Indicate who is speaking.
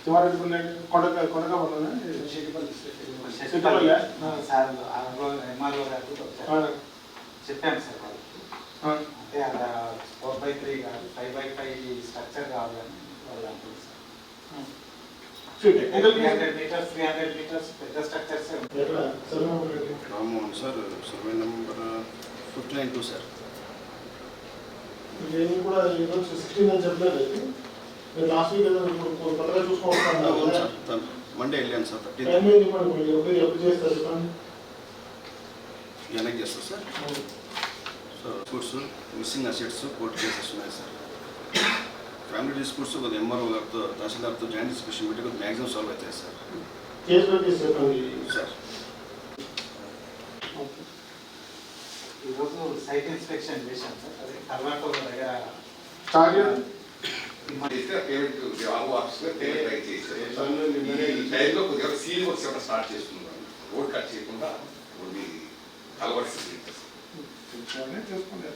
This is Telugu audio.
Speaker 1: తివారెడ్డిపల్లి కొడకపల్లి
Speaker 2: సార్ ఎంఆర్ఓ గారు చెప్పాను సార్ వాళ్ళకి. అంటే అలా 4x3 కాదు 5x5 స్ట్రక్చర్ కావాలని వాళ్ళు అంటున్నారు సార్. 300 meters పెద్ద structures.
Speaker 3: Rammohan sir, survey number 59-2 sir.
Speaker 1: నేను కూడా 16 అని చెప్పలేదు. నేను లాస్ట్ వీక్ కొత్తగా చూసుకోవాలి
Speaker 3: మండే వెళ్ళాను సార్. 13
Speaker 1: ఎప్పుడు చేస్తారు చెప్పండి.
Speaker 3: వెనక్కి చేస్తారు sir. So disputes, missing assets, court cases ఉన్నాయి సార్. ఫ్యామిలీ డిస్ప్యూట్స్ కొద్దిగా ఎంఆర్ఓ గారితో, తహసీల్దార్తో జాయింట్ డిస్కషన్ పెట్టి కొద్దిగా మ్యాక్సిమం సాల్వ్ అవుతాయి సార్. సార్
Speaker 2: ఈరోజు సైట్ ఇన్స్పెక్షన్ చేశాం సార్. అదే కర్ణాటక దగ్గర
Speaker 4: స్టార్ట్ చేస్తున్నాను. రోడ్ కట్ చేయకుండా ఓన్లీ కలవర్స్
Speaker 1: చూసుకోండి.